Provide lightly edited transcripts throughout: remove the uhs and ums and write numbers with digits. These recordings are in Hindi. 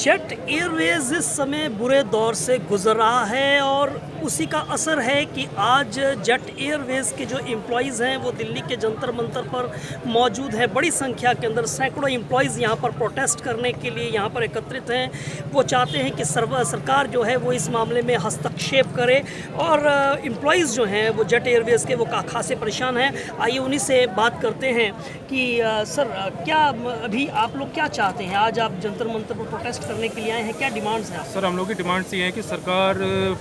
जेट एयरवेज इस समय बुरे दौर से गुजर रहा है और उसी का असर है कि आज जेट एयरवेज के जो एम्प्लॉयज़ हैं वो दिल्ली के जंतर मंतर पर मौजूद हैं। बड़ी संख्या के अंदर सैकड़ों एम्प्लॉयज़ यहाँ पर प्रोटेस्ट करने के लिए यहाँ पर एकत्रित हैं। वो चाहते हैं कि सरकार जो है वो इस मामले में हस्तक्षेप करे और एम्प्लॉयज़ जो हैं वो जेट एयरवेज़ के वो खासे परेशान हैं। आइए उन्हीं से बात करते हैं कि सर क्या अभी आप लोग क्या चाहते हैं? आज आप जंतर मंतर पर प्रोटेस्ट करने के लिए आए हैं, क्या डिमांड्स हैं? सर हम लोग की डिमांड्स ये हैं कि सरकार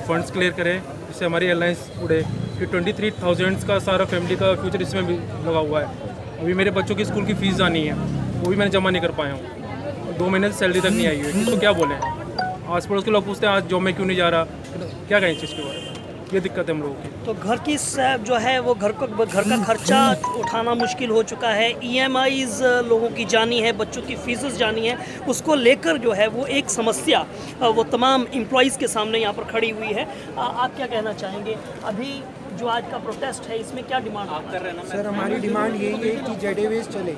फंड्स क्लियर करे जिससे हमारी एयरलाइंस उड़े कि 23,000 का सारा फैमिली का फ्यूचर इसमें भी लगा हुआ है। अभी मेरे बच्चों की स्कूल की फ़ीस जानी है, वो भी मैंने जमा नहीं कर पाया हूँ। 2 महीने से सैलरी तक नहीं आई है, तो क्या बोलें? आस पड़ोस के लोग पूछते हैं आज जॉब में क्यों नहीं जा रहा, क्या कहें इस चीज़ के बारे में? ये दिक्कत है हम लोगों की। तो घर की जो है वो घर का खर्चा उठाना मुश्किल हो चुका है। EMIs लोगों की जानी है, बच्चों की फीसेस जानी है, उसको लेकर जो है वो एक समस्या वो तमाम एम्प्लॉयज़ के सामने यहाँ पर खड़ी हुई है। आप क्या कहना चाहेंगे? अभी जो आज का प्रोटेस्ट है इसमें क्या डिमांड आप कर रहे हैं? सर हमारी डिमांड यही है कि जेट एयरवेज चले।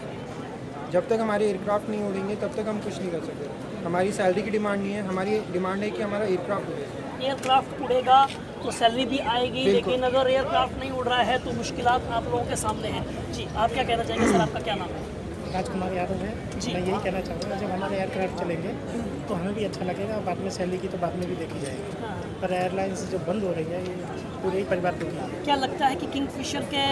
जब तक हमारे एयरक्राफ्ट नहीं उड़ेंगे तब तक हम कुछ नहीं कर सकते। हमारी सैलरी की डिमांड नहीं है, हमारी डिमांड है कि हमारा एयरक्राफ्ट उड़े। एयरक्राफ्ट उड़ेगा तो सैलरी भी आएगी, लेकिन अगर एयरक्राफ्ट नहीं उड़ रहा है तो मुश्किलात आप लोगों के सामने हैं। जी आप क्या कहना चाहेंगे? सर आपका क्या नाम है? राजकुमार यादव है जी। मैं यही कहना चाहूँगा, जब हमारे एयरक्राफ्ट चलेंगे तो हमें भी अच्छा लगेगा और बाद में सैलरी की तो बाद में भी देखी जाएगी। हाँ। पर एयरलाइंस जो बंद हो रही है ये पूरे ही परिवार को है। क्या लगता है कि किंगफिशर के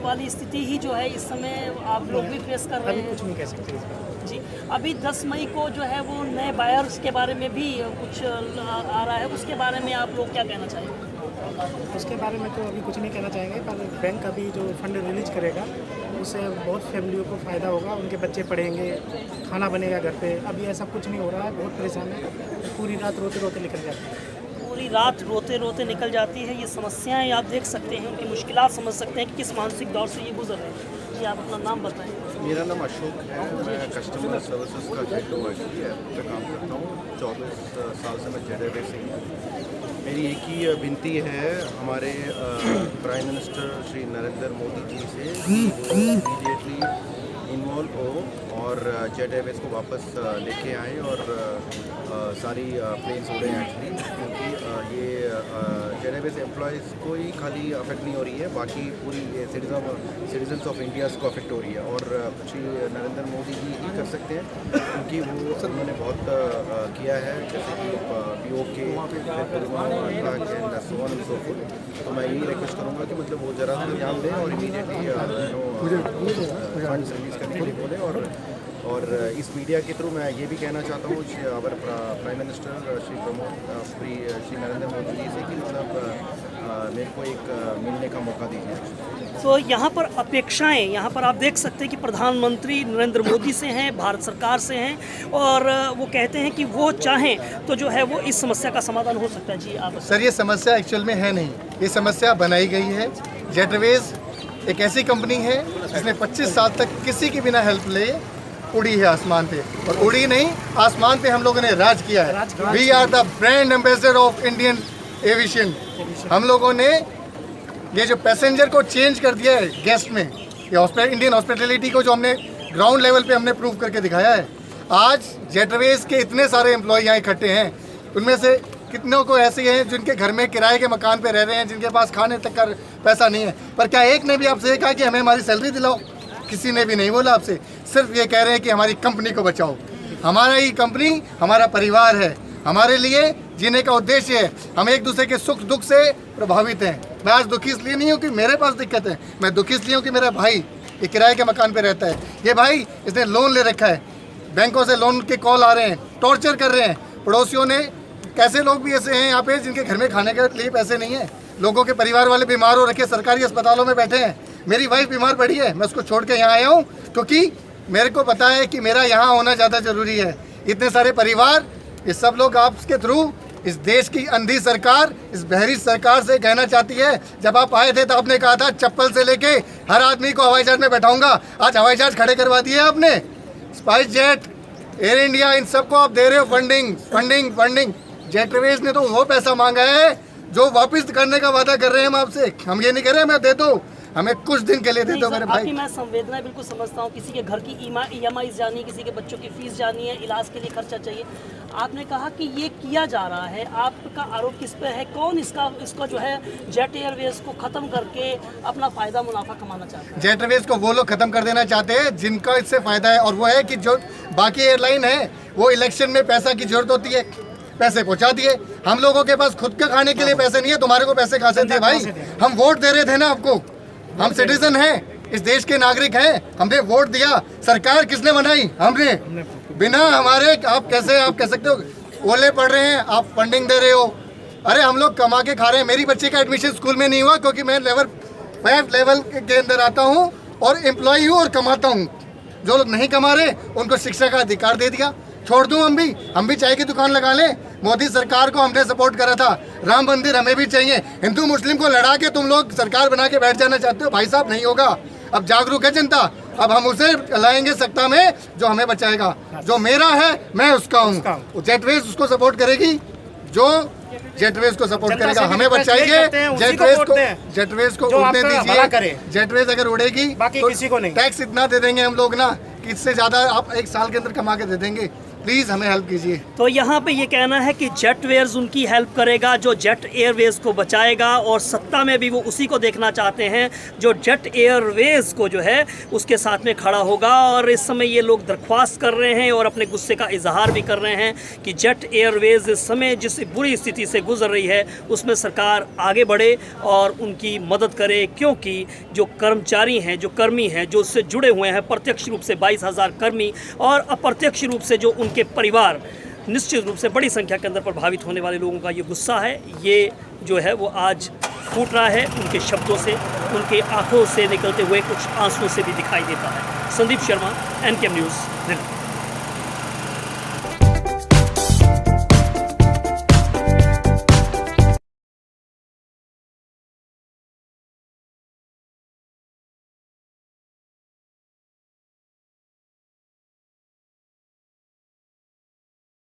वाली स्थिति ही जो है इस समय आप लोग भी फेस कर रहे अभी हैं? कुछ नहीं कह सकते इस बार। जी अभी 10 मई को जो है वो नए बायर्स के बारे में भी कुछ आ रहा है, उसके बारे में आप लोग क्या कहना चाहेंगे? उसके बारे में तो अभी कुछ नहीं कहना चाहेंगे, पर बैंक अभी जो फंड रिलीज करेगा उससे बहुत फैमिलियों को फ़ायदा होगा, उनके बच्चे पढ़ेंगे, खाना बनेगा घर पे। अभी ऐसा कुछ नहीं हो रहा है, बहुत परेशान है, पूरी रात रोते रोते निकल जाती है। पूरी रात रोते रोते निकल जाती है। ये समस्याएं आप देख सकते हैं, उनकी मुश्किलात समझ सकते हैं कि किस मानसिक दौर से ये गुजर रहे हैं। जी आप अपना नाम बताएं। मेरा नाम अशोक है, मैं कस्टमर सर्विसेज का हेड पे काम करता हूँ। 24 साल से मैं जेट एयरवेज से हूँ। मेरी एक ही विनती है हमारे प्राइम मिनिस्टर श्री नरेंद्र मोदी जी से वो इमीडिएटली इन्वॉल्व हो और जेट एयरवेज को वापस लेके आए और सारी प्लेन्स उड़े एक्चुअली, क्योंकि ये जेट एयरवेज एम्प्लॉयज़ को ही खाली अफेक्ट नहीं हो रही है, बाकी पूरी सिटीजन्स ऑफ इंडिया को अफेक्ट हो रही है। और श्री नरेंद्र मोदी जी ही कर सकते हैं, क्योंकि वो उन्होंने बहुत किया है, जैसे कि POK तो मैं यही रिक्वेस्ट करूँगा कि मतलब वो ज़रा सा ध्यान दें और इमीडिएटली फंड्स रिलीज़ करने के लिए बोलें। और इस मीडिया के थ्रू मैं ये भी कहना चाहता हूँ हमारे प्राइम मिनिस्टर श्री नरेंद्र मोदी जी से कि मतलब मेरे को एक मिलने का मौका दीजिए। तो यहाँ पर अपेक्षाएं, यहाँ पर आप देख सकते हैं कि प्रधानमंत्री नरेंद्र मोदी से हैं, भारत सरकार से हैं और वो कहते हैं कि वो चाहें तो जो है वो इस समस्या का समाधान हो सकता है। जी आप सर ये समस्या एक्चुअल में है नहीं, ये समस्या बनाई गई है। जेट एयरवेज एक ऐसी कंपनी है जिसने 25 साल तक किसी के बिना हेल्प ले उड़ी है आसमान पे, और उड़ी नहीं, आसमान पे हम लोगों ने राज किया है। We are the brand ambassador of Indian aviation. हम लोगों ने ये जो पैसेंजर को चेंज कर दिया है गेस्ट में, ये इंडियन हॉस्पिटैलिटी को जो हमने ग्राउंड लेवल पे हमने प्रूव करके दिखाया है। आज जेट एयरवेज के इतने सारे एम्प्लॉय यहाँ इकट्ठे हैं, उनमें से कितनों को ऐसे हैं जिनके घर में किराए के मकान पे रह रहे हैं, जिनके पास खाने तक का पैसा नहीं है। पर क्या एक ने भी आपसे ये कहा कि हमें हमारी सैलरी दिलाओ? किसी ने भी नहीं बोला आपसे। सिर्फ ये कह रहे हैं कि हमारी कंपनी को बचाओ। हमारा ही कंपनी हमारा परिवार है, हमारे लिए जीने का उद्देश्य है। हम एक दूसरे के सुख दुख से प्रभावित हैं। मैं आज दुखी इसलिए नहीं हूँ कि मेरे पास दिक्कत है, मैं दुखी इसलिए हूँ कि मेरा भाई ये किराए के मकान पे रहता है। ये भाई इसने लोन ले रखा है, बैंकों से लोन के कॉल आ रहे हैं, टॉर्चर कर रहे हैं। पड़ोसियों ने, कैसे लोग भी ऐसे हैं यहाँ पे जिनके घर में खाने के लिए पैसे नहीं है। लोगों के परिवार वाले बीमार हो रखे, सरकारी अस्पतालों में बैठे हैं। मेरी वाइफ बीमार पड़ी है, मैं उसको छोड़ के यहाँ आया हूँ क्योंकि मेरे को पता है कि मेरा यहाँ होना ज़्यादा ज़रूरी है। इतने सारे परिवार, ये सब लोग आपके थ्रू इस देश की अंधी सरकार, इस बहरी सरकार से कहना चाहती है। जब आप आए थे तो आपने कहा था चप्पल से लेके हर आदमी को हवाई जहाज में बैठाऊंगा। आज हवाई जहाज खड़े करवा दिए आपने। स्पाइस जेट, एयर इंडिया, इन सबको आप दे रहे हो फंडिंग। जेट एयरवेज ने तो वो पैसा मांगा है जो वापस करने का वादा कर रहे हैं हम आपसे। हम ये नहीं कह रहे मैं दे दो, हमें कुछ दिन के लिए दे नहीं दो सर, मेरे आपकी भाई। मैं संवेदना बिल्कुल समझता हूँ। किसी के घर की EMI जानी है, किसी के बच्चों की फीस जानी है, इलाज के लिए खर्चा चाहिए। आपने कहा कि ये किया जा रहा है, आपका आरोप किस पे है? कौन इसका जो है जेट एयरवेज को ख़त्म करके अपना फ़ायदा मुनाफा कमाना चाहता है? जेट एयरवेज को वो लोग खत्म कर देना चाहते हैं जिनका इससे फायदा है, और वो है कि जो बाकी एयरलाइन है वो इलेक्शन में पैसा की जरूरत होती है, पैसे पहुंचा दिए। हम लोगों के पास खुद के खाने के लिए पैसे नहीं है, तुम्हारे को पैसे कहाँ से दिए भाई? हम वोट दे रहे थे ना आपको, हम सिटीजन हैं, इस देश के नागरिक हैं, हमने वोट दिया। सरकार किसने बनाई? हमने। बिना हमारे आप कैसे आप कह सकते हो ओले पड़ रहे हैं, आप फंडिंग दे रहे हो? अरे हम लोग कमा के खा रहे हैं। मेरी बच्ची का एडमिशन स्कूल में नहीं हुआ क्योंकि मैं लेवल 5 लेवल के अंदर आता हूँ और एम्प्लॉय हूँ और कमाता हूँ। जो लोग नहीं कमा रहे उनको शिक्षा का अधिकार दे दिया। छोड़ दूँ हम भी चाय की दुकान लगा लें। मोदी सरकार को हमने सपोर्ट करा था, राम मंदिर हमें भी चाहिए। हिंदू मुस्लिम को लड़ा के तुम लोग सरकार बना के बैठ जाना चाहते हो भाई साहब, नहीं होगा। अब जागरूक है जनता, अब हम उसे लाएंगे सत्ता में जो हमें बचाएगा। जो मेरा है मैं उसका हूँ। जेटवेज उसको सपोर्ट करेगी जो जेटवेज को सपोर्ट करेगा, हमें बचाइए। जेटवेज को उड़ने दीजिए। जेटवेज अगर उड़ेगी तो किसी को नहीं। टैक्स इतना दे देंगे हम लोग ना कि इससे ज़्यादा आप एक साल के अंदर कमा के दे देंगे। प्लीज़ हमें हेल्प कीजिए। तो यहाँ पे ये कहना है कि जेट वेयर्स उनकी हेल्प करेगा जो जेट एयरवेज को बचाएगा, और सत्ता में भी वो उसी को देखना चाहते हैं जो जेट एयरवेज को जो है उसके साथ में खड़ा होगा। और इस समय ये लोग दरख्वास्त कर रहे हैं और अपने गुस्से का इजहार भी कर रहे हैं कि जेट एयरवेज इस समय जिस बुरी स्थिति से गुजर रही है उसमें सरकार आगे बढ़े और उनकी मदद करे, क्योंकि जो कर्मचारी हैं, जो कर्मी हैं, जो उससे जुड़े हुए हैं प्रत्यक्ष रूप से 22,000 कर्मी और अप्रत्यक्ष रूप से जो उनके परिवार, निश्चित रूप से बड़ी संख्या के अंदर प्रभावित होने वाले लोगों का ये गुस्सा है, ये जो है वो आज फूट रहा है उनके शब्दों से, उनके आंखों से निकलते हुए कुछ आंसुओं से भी दिखाई देता है। Sandeep Sharma, NKM news, Delhi.